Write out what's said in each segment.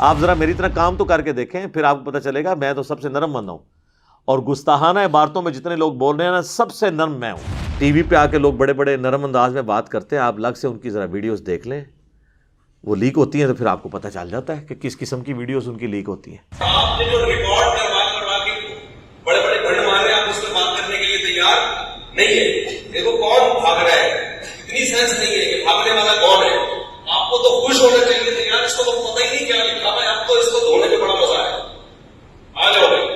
آپ ذرا میری طرح کام تو کر کے دیکھیں، پھر آپ کو پتہ چلے گا میں تو سب سے نرم بندہ ہوں، اور گستاخانہ عبارتوں میں جتنے لوگ بول رہے ہیں نا، سب سے نرم میں ہوں۔ ٹی وی پہ آ کے لوگ بڑے بڑے نرم انداز میں بات کرتے ہیں، آپ الگ سے ان کی ذرا ویڈیوز دیکھ لیں، وہ لیک ہوتی ہیں تو پھر آپ کو پتہ چل جاتا ہے کہ کس قسم کی ویڈیوز ان کی لیک ہوتی ہیں۔ آپ نے جو ریکارڈ کروا کے بڑے بڑے بھنڈ مار رہے ہیں، آپ اس پہ بات کرنے کے لیے تیار نہیں ہے۔ دیکھو کون بھاگ رہا ہے، اتنی سینس نہیں ہے کہ بھاگنے والا کون ہے۔ آپ کو تو خوش ہونا چاہیے تھے یار، اس کو تو پتہ ہی نہیں کیا لکھا ہے، اب تو اس کو دھونے میں بڑا مزہ ہے۔ آ جاؤ بھائی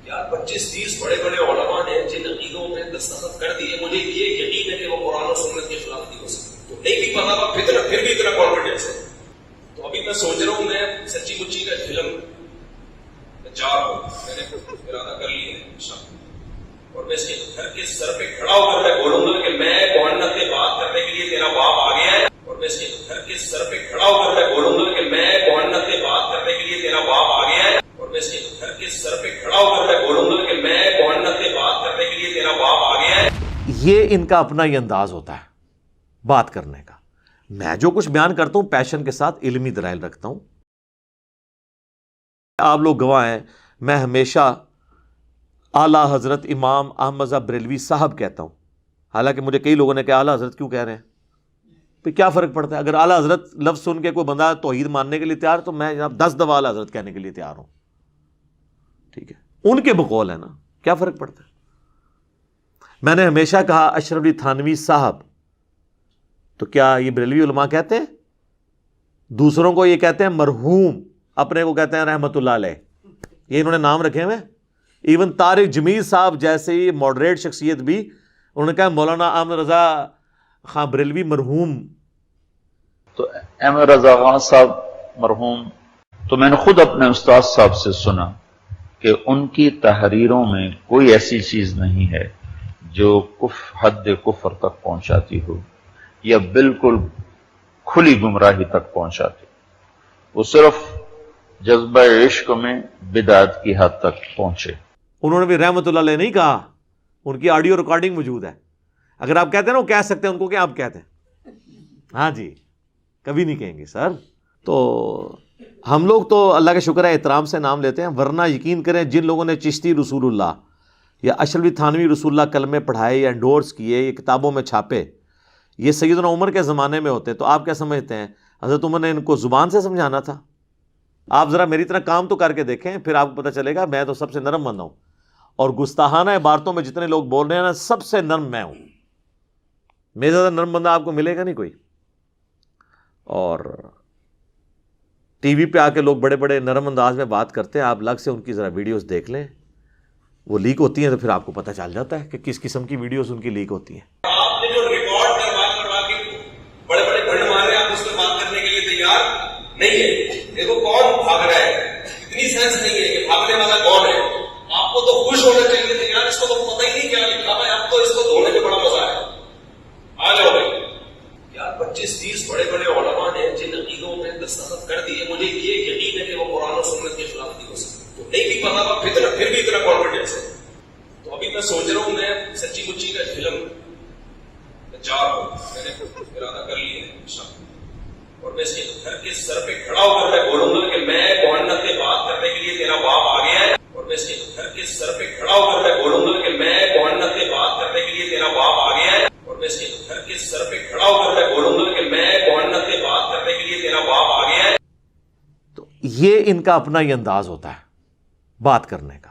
یار، 25-30 بڑے بڑے علماء نے جن عقیدوں میں دستخط کر دیے، مجھے یہ یقین ہے کہ وہ قرآن و سنت کے خلاف نہیں ہو سکتی، تو نہیں بھی پتا پھر بھی اتنا کانفیڈینس ہے۔ تو ابھی میں سوچ رہا ہوں، میں سچی مچی کا فلم چار ہوں، میں نے ارادہ کر لی ہے انشاءاللہ، اور میں اس کے گھر کے سر پہ کھڑا ہو کر میں بولوں گا کہ میں محنت سے بات کرنے کے لیے تیرا باپ آ گیا ہے، اور میں اس کے گھر کے سر پہ کھڑا ہو کر میں بولوں گا کہ میں محنت سے بات کرنے کے لیے تیرا باپ آ گیا ہے، اور میں اس کے گھر کے سر پہ کھڑا ہو کر میں بولوں گا کہ میں محنت سے بات کرنے کے لیے تیرا باپ آ گیا ہے۔ یہ ان کا اپنا ہی انداز ہوتا ہے بات کرنے کا۔ میں جو کچھ بیان کرتا ہوں پیشن کے ساتھ علمی دلائل رکھتا ہوں، آپ لوگ گواہ ہیں، میں ہمیشہ اعلیٰ حضرت امام احمد رضا بریلوی صاحب کہتا ہوں، حالانکہ مجھے کئی لوگوں نے کہا اعلیٰ حضرت کیوں کہہ رہے ہیں، پھر کیا فرق پڑتا ہے؟ اگر اعلیٰ حضرت لفظ سن کے کوئی بندہ توحید ماننے کے لیے تیار، تو میں جناب 10 دفعہ اعلیٰ حضرت کہنے کے لیے تیار ہوں، ٹھیک ہے، ان کے بقول ہے نا، کیا فرق پڑتا ہے؟ میں نے ہمیشہ کہا اشرف علی تھانوی صاحب، تو کیا یہ بریلوی علماء کہتے ہیں؟ دوسروں کو یہ کہتے ہیں مرحوم، اپنے کو کہتے ہیں رحمت اللہ علیہ، یہ انہوں نے نام رکھے ہوئے۔ ایون طارق جمیل صاحب جیسے ماڈریٹ شخصیت بھی انہوں نے کہا مولانا احمد رضا خان بریلوی مرحوم۔ تو احمد رضا خان صاحب مرحوم، تو میں نے خود اپنے استاد صاحب سے سنا کہ ان کی تحریروں میں کوئی ایسی چیز نہیں ہے جو حد کفر تک پہنچاتی ہو یا بالکل کھلی گمراہی تک پہنچاتی، وہ صرف جذبہ عشق میں بدعت کی حد تک پہنچے۔ انہوں نے بھی رحمت اللہ علیہ نہیں کہا، ان کی آڈیو ریکارڈنگ موجود ہے، اگر آپ کہتے ہیں نا وہ کہہ سکتے ہیں، ان کو کیا آپ کہتے ہیں؟ ہاں جی، کبھی نہیں کہیں گے سر۔ تو ہم لوگ تو اللہ کا شکر ہے احترام سے نام لیتے ہیں، ورنہ یقین کریں جن لوگوں نے چشتی رسول اللہ یا اشرف علی تھانوی رسول اللہ کلمے پڑھائے یا انڈورس کیے یا کتابوں میں چھاپے، یہ سیدنا عمر کے زمانے میں ہوتے، تو آپ کیا سمجھتے ہیں حضرت عمر نے ان کو زبان سے سمجھانا تھا؟ آپ ذرا میری طرح کام تو کر کے دیکھیں، پھر آپ کو پتہ چلے گا میں تو سب سے نرم بندہ ہوں، اور گستاخانہ عبارتوں میں جتنے لوگ بول رہے ہیں نا، سب سے نرم میں ہوں، میرے زیادہ نرم بندہ آپ کو ملے گا نہیں کوئی۔ اور ٹی وی پہ آ کے لوگ بڑے بڑے نرم انداز میں بات کرتے ہیں، آپ الگ سے ان کی ذرا ویڈیوز دیکھ لیں، وہ لیک ہوتی ہیں تو پھر آپ کو پتہ چل جاتا ہے کہ کس قسم کی ویڈیوز ان کی لیک ہوتی ہیں۔ آپ نے جو ریکارڈ کروا کے بڑے بڑے بھنڈ مار رہے ہیں، آپ اس پہ بات کرنے کے لیے تیار نہیں ہے۔ دیکھو کون بھاگ رہا ہے، اتنی سینس نہیں ہے کہ بھاگنے والا کون ہے۔ آپ کو تو خوش ہونا چاہیے تھے یار، اس کو تو پتہ ہی نہیں کیا لکھا ہے، اب تو اس کو دھونے میں بڑا مزہ ہے۔ آ جاؤ بھائی یار، 25-30 بڑے بڑے علماء نے جن عقیدوں میں دستخط کر دیے، مجھے یہ یقین ہے کہ وہ قرآن و سنت کے خلاف نہیں ہو سکتی، تو نہیں بھی پتا پھر بھی اتنا کانفیڈینس ہے۔ تو ابھی میں سوچ رہا ہوں، میں سچی مچی کا فلم چار ہوں، میں نے ارادہ کر لی ہے انشاءاللہ، اور میں اس کے گھر کے سر پہ کھڑا ہو کر میں بولوں گا کہ میں محنت سے بات کرنے کے لیے تیرا باپ آ گیا ہے، اور میں اس کے گھر کے سر پہ کھڑا ہو کر میں بولوں گا کہ میں محنت سے بات کرنے کے لیے تیرا باپ آ گیا ہے، اور میں اس کے گھر کے سر پہ کھڑا ہو کر میں بولوں گا کہ میں محنت سے بات کرنے کے لیے تیرا باپ آ گیا ہے۔ تو یہ ان کا اپنا ہی انداز ہوتا ہے بات کرنے کا۔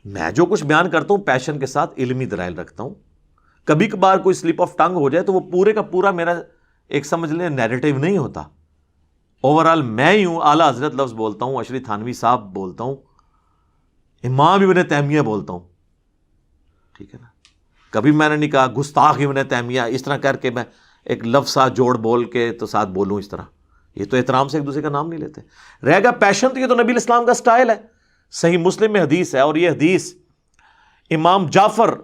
میں جو کچھ بیان کرتا ہوں پیشن کے ساتھ علمی دلائل رکھتا ہوں، کبھی کبھار کوئی سلپ آف ٹنگ ہو جائے تو وہ پورے کا پورا میرا ایک سمجھ لیں نیریٹو نہیں ہوتا، اوورال میں ہی ہوں، اعلیٰ حضرت لفظ بولتا ہوں، اشرف تھانوی صاحب بولتا ہوں، امام ابن تیمیہ بولتا ہوں، ٹھیک ہے نا، کبھی میں نے نہیں کہا گستاخ ابن تیمیہ اس طرح کر کے میں ایک لفظ ساتھ جوڑ بول کے تو ساتھ بولوں اس طرح، یہ تو احترام سے ایک دوسرے کا نام نہیں لیتے۔ رہ گا پیشن، تو یہ تو نبی الاسلام کا سٹائل ہے، صحیح مسلم میں حدیث ہے، اور یہ حدیث امام جعفر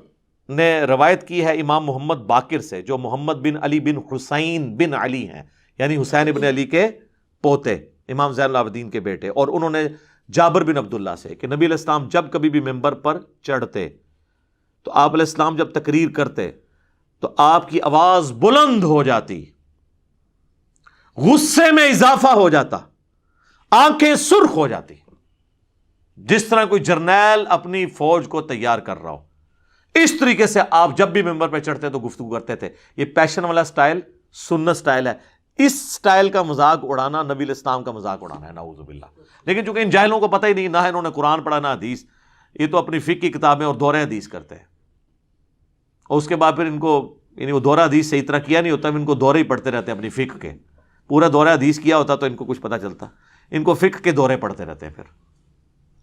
نے روایت کی ہے امام محمد باقر سے، جو محمد بن علی بن حسین بن علی ہیں، یعنی حسین ابن علی کے پوتے، امام زین العابدین کے بیٹے، اور انہوں نے جابر بن عبداللہ سے کہ نبی علیہ السلام جب کبھی بھی ممبر پر چڑھتے تو آپ علیہ السلام جب تقریر کرتے تو آپ کی آواز بلند ہو جاتی، غصے میں اضافہ ہو جاتا، آنکھیں سرخ ہو جاتی، جس طرح کوئی جرنیل اپنی فوج کو تیار کر رہا ہو، اس طریقے سے آپ جب بھی ممبر پہ چڑھتے تو گفتگو کرتے تھے۔ یہ پیشن والا سٹائل سنت سٹائل ہے، اس سٹائل کا مذاق اڑانا نبی الاسلام کا مذاق اڑانا ہے، نعوذ باللہ۔ لیکن چونکہ ان جاہلوں کو پتہ ہی نہیں، نہ انہوں نے قرآن پڑھا نہ حدیث، یہ تو اپنی فقہ کی کتابیں اور دورہ حدیث کرتے ہیں، اور اس کے بعد پھر ان کو یعنی وہ دورہ حدیث صحیح طرح کیا نہیں ہوتا، ان کو دورے ہی پڑھتے رہتے ہیں اپنی فقہ کے۔ پورا دورہ حدیث کیا ہوتا تو ان کو کچھ پتہ چلتا، ان کو فقہ کے دورے پڑھتے رہتے ہیں۔ پھر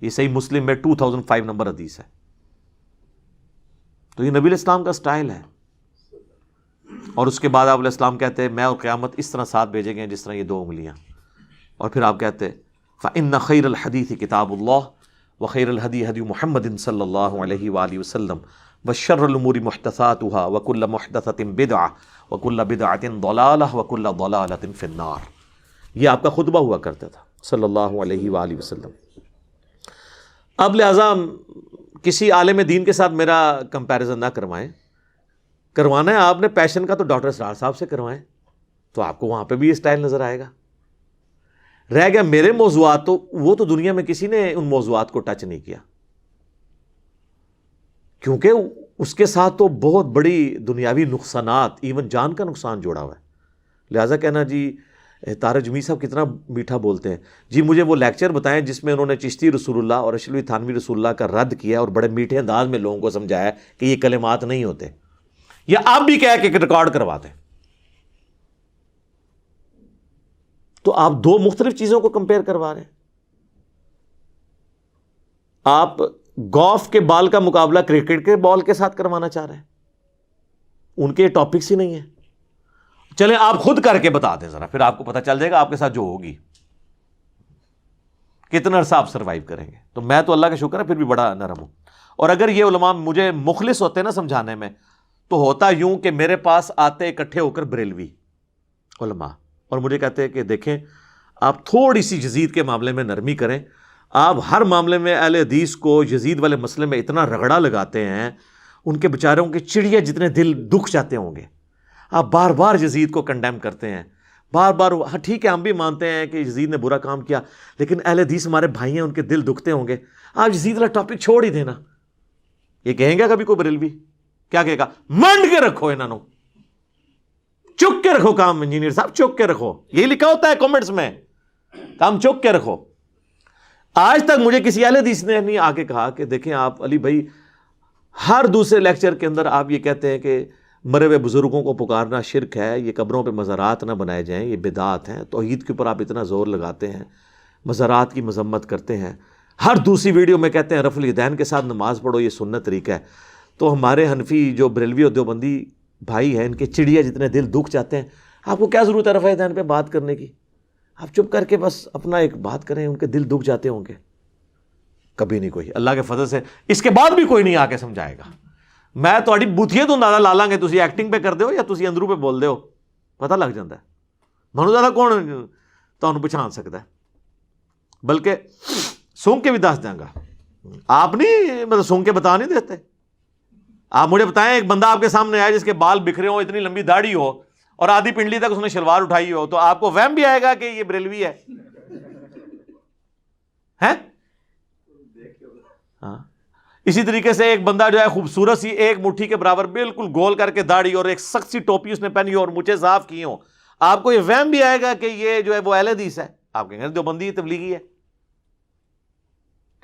یہ صحیح مسلم میں 2005 نمبر حدیث ہے۔ تو یہ نبی الاسلام کا سٹائل ہے۔ اور اس کے بعد آپ علیہ السلام کہتے ہیں میں اور قیامت اس طرح ساتھ بھیجے گئے جس طرح یہ 2 انگلیاں۔ اور پھر آپ کہتے ہیں فَإِنَّ خَيْرَ الْحَدِيثِ كِتَابُ اللَّهِ وَخَيْرَ الْهَدِي هَدْيُ مُحَمَّدٍ صلی اللہ علیہ وآلہ وسلم وَشَرَّ الْأُمُورِ مُحْدَثَاتُهَا وَكُلَّ مُحْدَثَةٍ بِدْعَةٍ وَكُلَّ بِدْعَةٍ ضَلَالَةٍ وَكُلَّ ضَلَالَةٍ فِي النَّارِ۔ یہ آپ کا خطبہ ہوا کرتا تھا صلی اللہ علیہ وآلہ وسلم۔ اب لہٰذا کسی عالم دین کے ساتھ میرا کمپیریزن نہ کروانا ہے آپ نے پیشن کا تو ڈاکٹر اسرار صاحب سے کروائیں، تو آپ کو وہاں پہ بھی یہ سٹائل نظر آئے گا۔ رہ گیا میرے موضوعات، تو وہ تو دنیا میں کسی نے ان موضوعات کو ٹچ نہیں کیا، کیونکہ اس کے ساتھ تو بہت بڑی دنیاوی نقصانات، ایون جان کا نقصان جوڑا ہوا ہے۔ لہٰذا کہنا جی طارق جمیل صاحب کتنا میٹھا بولتے ہیں، جی مجھے وہ لیکچر بتائیں جس میں انہوں نے چشتی رسول اللہ اور اشرفی تھانوی رسول اللہ کا رد کیا اور بڑے میٹھے انداز میں لوگوں کو سمجھایا کہ یہ کلمات نہیں ہوتے، یا آپ بھی کہہ کے ریکارڈ کرواتے ہیں۔ تو آپ 2 مختلف چیزوں کو کمپیئر کروا رہے ہیں۔ آپ گولف کے بال کا مقابلہ کرکٹ کے بال کے ساتھ کروانا چاہ رہے ہیں، ان کے ٹاپکس ہی نہیں ہیں۔ چلیں آپ خود کر کے بتا دیں ذرا، پھر آپ کو پتہ چل جائے گا آپ کے ساتھ جو ہوگی کتنا عرصہ آپ سروائیو کریں گے۔ تو میں تو اللہ کا شکر ہے پھر بھی بڑا نرم ہوں، اور اگر یہ علماء مجھے مخلص ہوتے نا سمجھانے میں، تو ہوتا یوں کہ میرے پاس آتے اکٹھے ہو کر بریلوی علماء اور مجھے کہتے ہیں کہ دیکھیں آپ تھوڑی سی یزید کے معاملے میں نرمی کریں، آپ ہر معاملے میں اہل حدیث کو یزید والے مسئلے میں اتنا رگڑا لگاتے ہیں، ان کے بیچاروں کے چڑیا جتنے دل دکھ جاتے ہوں گے، آپ بار بار یزید کو کنڈیم کرتے ہیں، بار بار۔ ہاں ٹھیک ہے ہم بھی مانتے ہیں کہ یزید نے برا کام کیا، لیکن اہل حدیث ہمارے بھائی ہیں، ان کے دل دکھتے ہوں گے، آپ یزید والا ٹاپک چھوڑ ہی دینا۔ یہ کہیں گے کبھی کوئی بریلوی؟ کیا کہے گا؟ منڈ کے رکھو انہوں نے، چک کے رکھو کام، انجینئر صاحب چک کے رکھو، یہی لکھا ہوتا ہے کامنٹس میں، کام چک کے رکھو۔ آج تک مجھے کسی اہل حدیث نے نہیں آ کے کہا کہ دیکھیں آپ علی بھائی ہر دوسرے لیکچر کے اندر آپ یہ کہتے ہیں کہ مرے ہوئے بزرگوں کو پکارنا شرک ہے، یہ قبروں پہ مزارات نہ بنائے جائیں، یہ بدعات ہیں، توحید کے اوپر آپ اتنا زور لگاتے ہیں، مزارات کی مذمت کرتے ہیں، ہر دوسری ویڈیو میں کہتے ہیں رفع الیدین کے ساتھ نماز پڑھو، یہ سنت طریقہ ہے۔ تو ہمارے حنفی جو بریلوی اور دیوبندی بھائی ہیں، ان کے چڑیا جتنے دل دکھ جاتے ہیں، آپ کو کیا ضرورت ہے رفع الیدین پہ بات کرنے کی؟ آپ چپ کر کے بس اپنا ایک بات کریں، ان کے دل دکھ جاتے ہوں گے۔ کبھی نہیں کوئی، اللہ کے فضل سے اس کے بعد بھی کوئی نہیں آ کے سمجھائے گا۔ میں تھوڑی بوتھیے تو اندازہ لا لیں گے تسی ایکٹنگ پہ کر دے ہو یا تسی اندروں پہ بول دے ہو، پتہ لگ جاتا ہے۔ منو زیادہ کون تمہیں پچھان سکتا ہے؟ بلکہ سونگ کے بھی دس دیں گا، آپ نہیں مطلب سونگ کے بتا نہیں دیتے۔ آپ مجھے بتائیں ایک بندہ آپ کے سامنے آئے جس کے بال بکھرے ہوں، اتنی لمبی داڑھی ہو اور آدھی پنڈلی تک اس نے شلوار اٹھائی ہو، تو آپ کو وہم بھی آئے گا کہ یہ بریلوی ہے؟ ہاں اسی طریقے سے ایک بندہ جو ہے خوبصورت سی ایک مٹھی کے برابر بالکل گول کر کے داڑھی اور ایک سخت سی ٹوپی اس نے پہنی ہو اور مجھے صاف کی ہو، آپ کو یہ وہم بھی آئے گا کہ یہ جو ہے وہ اہل حدیث ہے؟ آپ کہیں گے دیوبندی تبلیغی ہے،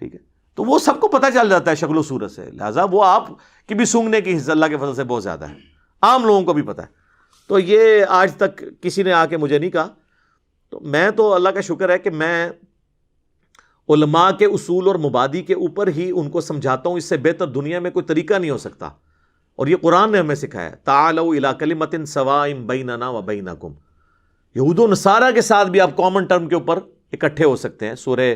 ٹھیک ہے۔ تو وہ سب کو پتہ چل جاتا ہے شکل و صورت سے، لہٰذا وہ آپ کی بھی سونگنے کی حصہ اللہ کے فضل سے بہت زیادہ ہے، عام لوگوں کو بھی پتہ ہے۔ تو یہ آج تک کسی نے آ کے مجھے نہیں کہا، تو میں تو اللہ کا شکر ہے کہ میں علماء کے اصول اور مبادی کے اوپر ہی ان کو سمجھاتا ہوں، اس سے بہتر دنیا میں کوئی طریقہ نہیں ہو سکتا، اور یہ قرآن نے ہمیں سکھایا ہے، تعالوا الی کلمۃ سواء بیننا و بینکم۔ یہود و نصارہ کے ساتھ بھی آپ کامن ٹرم کے اوپر اکٹھے ہو سکتے ہیں، سورہ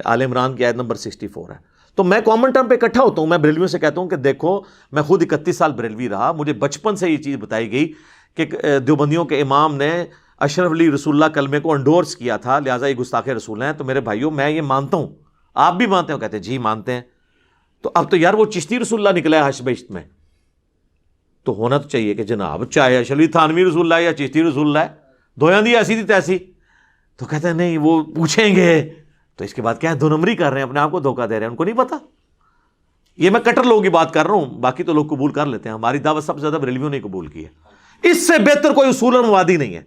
آل عمران کی آیت نمبر 64 ہے۔ تو میں کامن ٹرم پہ اکٹھا ہوتا ہوں، میں بریلویوں سے کہتا ہوں کہ دیکھو میں خود 31 سال بریلوی رہا، مجھے بچپن سے یہ چیز بتائی گئی کہ دیوبندیوں کے امام نے اشرف علی رسول اللہ کلمے کو انڈورس کیا تھا، لہٰذا یہ گستاخ رسول ہیں۔ تو میرے بھائیوں میں یہ مانتا ہوں، آپ بھی مانتے ہو؟ کہتے ہیں جی مانتے ہیں۔ تو اب تو یار وہ چشتی رسول اللہ نکلا ہے حشر بہشت میں، تو ہونا تو چاہیے کہ جناب چاہے اشرف علی تھانوی رسول اللہ یا چشتی رسول اللہ ہے، دویاں دی ایسی تھی تیسی، تو کہتے ہیں نہیں وہ پوچھیں گے. تو اس کے بعد کیا ہے, 2 نمبری کر رہے ہیں, اپنے آپ کو دھوکہ دے رہے ہیں, ان کو نہیں پتا. یہ میں کٹر لوگوں کی بات کر رہا ہوں, باقی تو لوگ قبول کر لیتے ہیں. ہماری دعوت سب سے زیادہ بریلویوں نے قبول کی ہے. اس سے بہتر کوئی اصول اور موادی نہیں ہے.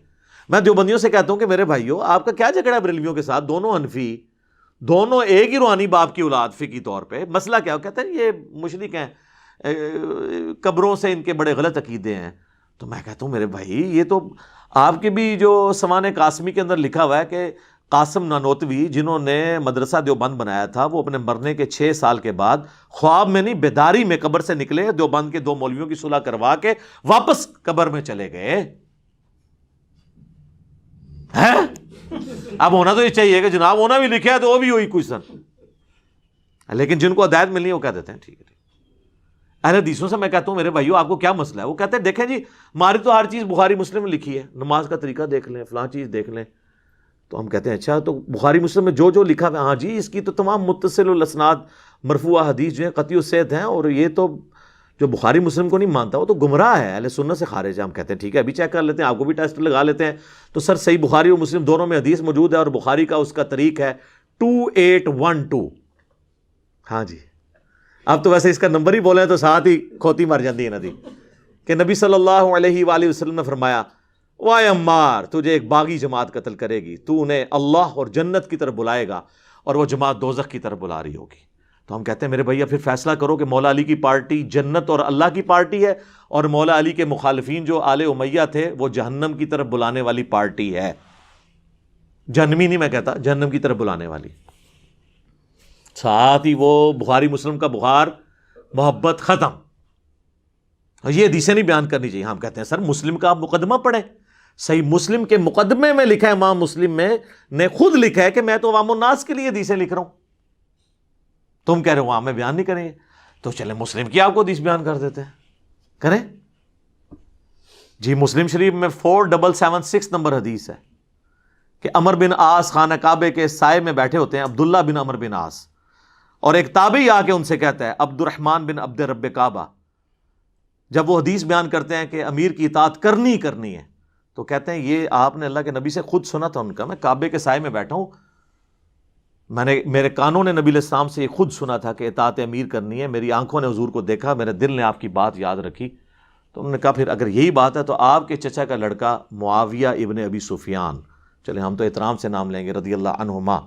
میں دیوبندیوں سے کہتا ہوں کہ میرے بھائیو, آپ کا کیا جھگڑا ہے بریلویوں کے ساتھ؟ دونوں حنفی, دونوں ایک ہی روحانی باپ کی اولاد فقہی طور پہ. مسئلہ کیا ہو؟ کہتے ہیں یہ مشرک ہیں, قبروں سے ان کے بڑے غلط عقیدے ہیں. تو میں کہتا ہوں میرے بھائی, یہ تو آپ کے بھی جو سمان قاسمی کے اندر لکھا ہوا ہے کہ قاسم نانوتوی جنہوں نے مدرسہ دیوبند بنایا تھا, وہ اپنے مرنے کے 6 سال کے بعد خواب میں نہیں بیداری میں قبر سے نکلے, دیوبند کے 2 مولویوں کی صلح کروا کے واپس قبر میں چلے گئے. اب ہونا تو یہ چاہیے کہ جناب ہونا بھی لکھا ہے تو وہ بھی ہوئی کوئی سن, لیکن جن کو ہدایت ملنی ہے وہ کہہ دیتے ہیں ٹھیک ہے. اہل حدیثوں سے میں کہتا ہوں میرے بھائیو آپ کو کیا مسئلہ ہے؟ وہ کہتے ہیں دیکھیں جی ہماری تو ہر چیز بخاری مسلم میں لکھی ہے, نماز کا طریقہ دیکھ لیں, فلاں چیز دیکھ لیں. تو ہم کہتے ہیں اچھا تو بخاری مسلم میں جو جو لکھا ہے, ہاں جی اس کی تو تمام متصل الاسناد مرفوع حدیث جو ہیں قطعی الصحت ہیں, اور یہ تو جو بخاری مسلم کو نہیں مانتا وہ تو گمراہ ہے, اہل سنت سے خارج ہے. ہم کہتے ہیں ٹھیک ہے ابھی چیک کر لیتے ہیں, آپ کو بھی ٹیسٹ لگا لیتے ہیں. تو سر صحیح بخاری اور مسلم دونوں میں حدیث موجود ہے, اور بخاری کا اس کا طریق ہے 2812. ہاں جی, اب تو ویسے اس کا نمبر ہی بولے تو ساتھ ہی کھوتی مر جاتی ہے ندی, کہ نبی صلی اللہ علیہ وآلہ وسلم نے فرمایا وائے عمار تجھے ایک باغی جماعت قتل کرے گی, تو انہیں اللہ اور جنت کی طرف بلائے گا اور وہ جماعت دوزخ کی طرف بلا رہی ہوگی. تو ہم کہتے ہیں میرے بھیا پھر فیصلہ کرو کہ مولا علی کی پارٹی جنت اور اللہ کی پارٹی ہے, اور مولا علی کے مخالفین جو آل امیہ تھے وہ جہنم کی طرف بلانے والی پارٹی ہے. جہنمی نہیں میں کہتا, جہنم کی طرف بلانے والی. ساتھ ہی وہ بخاری مسلم کا بخار محبت ختم. یہ حدیثیں نہیں بیان کرنی چاہیے. ہم کہتے ہیں سر مسلم کا آپ مقدمہ پڑھیں, صحیح مسلم کے مقدمے میں لکھا ہے, امام مسلم میں نے خود لکھا ہے کہ میں تو عوام الناس کے لیے حدیثیں لکھ رہا ہوں. تم کہہ رہے ہو وہاں میں بیان نہیں کریں گے, تو چلے مسلم کی آپ کو حدیث بیان کر دیتے ہیں, کریں جی. مسلم شریف میں 4776 نمبر حدیث ہے کہ عمر بن عاص خانہ کعبے کے سائے میں بیٹھے ہوتے ہیں, عبداللہ بن عمر بن عاص, اور ایک تابعی آ کے ان سے کہتا ہے عبد الرحمن بن عبد رب کعبہ, جب وہ حدیث بیان کرتے ہیں کہ امیر کی اطاعت کرنی ہے, تو کہتے ہیں یہ آپ نے اللہ کے نبی سے خود سنا تھا ان کا, میں کعبے کے سائے میں بیٹھا ہوں, میں نے میرے کانوں نے نبی علیہ السلام سے یہ خود سنا تھا کہ اطاعت امیر کرنی ہے, میری آنکھوں نے حضور کو دیکھا, میرے دل نے آپ کی بات یاد رکھی. تو انہوں نے کہا پھر اگر یہی بات ہے تو آپ کے چچا کا لڑکا معاویہ ابن ابی سفیان, چلے ہم تو احترام سے نام لیں گے, رضی اللہ عنہما,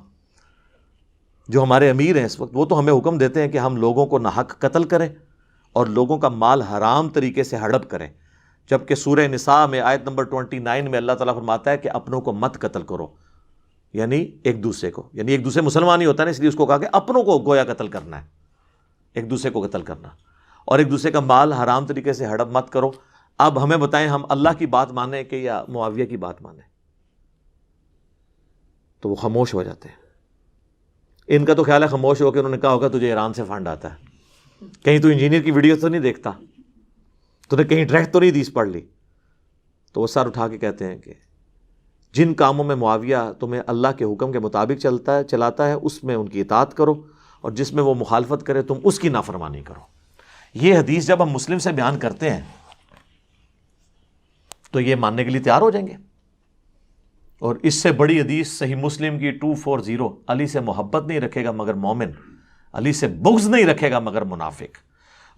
جو ہمارے امیر ہیں اس وقت, وہ تو ہمیں حکم دیتے ہیں کہ ہم لوگوں کو ناحق قتل کریں اور لوگوں کا مال حرام طریقے سے ہڑپ کریں, جبکہ سورہ نساء میں آیت نمبر 29 میں اللہ تعالیٰ فرماتا ہے کہ اپنوں کو مت قتل کرو, یعنی ایک دوسرے کو, یعنی ایک دوسرے مسلمان ہی ہوتا ہے نا, اس لیے اس کو کہا کہ اپنوں کو گویا قتل کرنا ہے, ایک دوسرے کو قتل کرنا, اور ایک دوسرے کا مال حرام طریقے سے ہڑپ مت کرو. اب ہمیں بتائیں ہم اللہ کی بات مانیں کہ یا معاویہ کی بات مانیں؟ تو وہ خاموش ہو جاتے ہیں. ان کا تو خیال ہے خاموش ہو کے انہوں نے کہا ہوگا تجھے ایران سے فنڈ آتا ہے, کہیں تو انجینئر کی ویڈیو تو نہیں دیکھتا, تو نے کہیں ڈائریکٹ تو نہیں حدیث پڑھ لی. تو وہ سر اٹھا کے کہتے ہیں کہ جن کاموں میں معاویہ تمہیں اللہ کے حکم کے مطابق چلاتا ہے اس میں ان کی اطاعت کرو, اور جس میں وہ مخالفت کرے تم اس کی نافرمانی کرو. یہ حدیث جب ہم مسلم سے بیان کرتے ہیں تو یہ ماننے کے لیے تیار ہو جائیں گے. اور اس سے بڑی حدیث صحیح مسلم کی 240, علی سے محبت نہیں رکھے گا مگر مومن, علی سے بغض نہیں رکھے گا مگر منافق.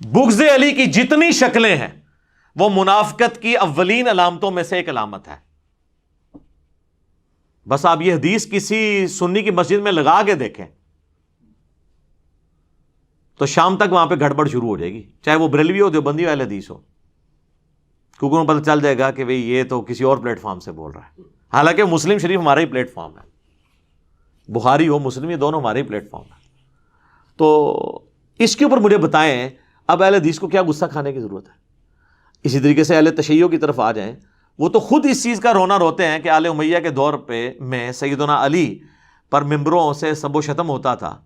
بغض علی کی جتنی شکلیں ہیں وہ منافقت کی اولین علامتوں میں سے ایک علامت ہے. بس آپ یہ حدیث کسی سنی کی مسجد میں لگا کے دیکھیں تو شام تک وہاں پہ گڑبڑ شروع ہو جائے گی, چاہے وہ بریلوی ہو, دیوبندی ہو, اہل حدیث ہو, کیونکہ انہیں پتہ چل جائے گا کہ بھئی یہ تو کسی اور پلیٹ فارم سے بول رہا ہے, حالانکہ مسلم شریف ہمارا ہی پلیٹ فارم ہے, بخاری ہو مسلم یہ دونوں ہمارے ہی پلیٹ فارم ہے. تو اس کے اوپر مجھے بتائیں اب اہل حدیث کو کیا غصہ کھانے کی ضرورت ہے؟ اسی طریقے سے اہل تشیع کی طرف آ جائیں, وہ تو خود اس چیز کا رونا روتے ہیں کہ آل امیہ کے دور پہ میں سیدنا علی پر ممبروں سے سب و شتم ہوتا تھا,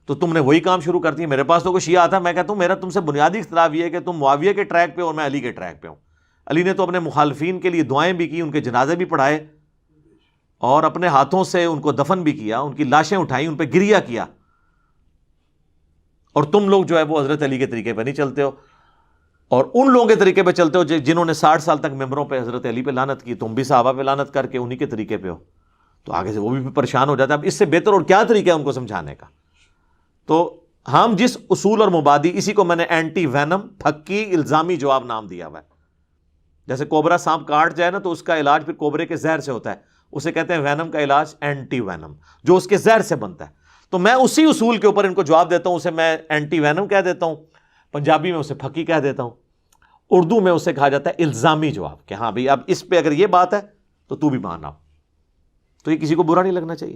تو تم نے وہی کام شروع کر دی. میرے پاس تو کوئی شیعہ آتا, میں کہتا ہوں میرا تم سے بنیادی اختلاف یہ ہے کہ تم معاویہ کے ٹریک پہ اور میں علی کے ٹریک پہ ہوں. علی نے تو اپنے مخالفین کے لیے دعائیں بھی کی, ان کے جنازے بھی پڑھائے, اور اپنے ہاتھوں سے ان کو دفن بھی کیا, ان کی لاشیں اٹھائیں, ان پہ گریہ کیا. اور تم لوگ جو ہے وہ حضرت علی کے طریقے پہ نہیں چلتے ہو, اور ان لوگوں کے طریقے پہ چلتے ہو جنہوں نے 60 سال تک ممبروں پہ حضرت علی پہ لعنت کی. تم بھی صحابہ پہ لعنت کر کے انہی کے طریقے پہ ہو. تو آگے سے وہ بھی پریشان ہو جاتا ہے. اب اس سے بہتر اور کیا طریقہ ہے ان کو سمجھانے کا؟ تو ہم جس اصول اور مبادی، اسی کو میں نے اینٹی وینم، پھکی الزامی جواب نام دیا ہوا ہے. جیسے کوبرا سانپ کاٹ جائے نا تو اس کا علاج پھر کوبرے کے زہر سے ہوتا ہے، اسے کہتے ہیں وینم کا علاج اینٹی وینم، جو اس کے زہر سے بنتا ہے. تو میں اسی اصول کے اوپر ان کو جواب دیتا ہوں، اسے میں اینٹی وینم کہہ دیتا ہوں، پنجابی میں اسے پھکی کہہ دیتا ہوں، اردو میں اسے کہا جاتا ہے الزامی جواب، کہ ہاں بھئی اب اس پہ اگر یہ بات ہے تو بھی مانا. تو یہ کسی کو برا نہیں لگنا چاہیے.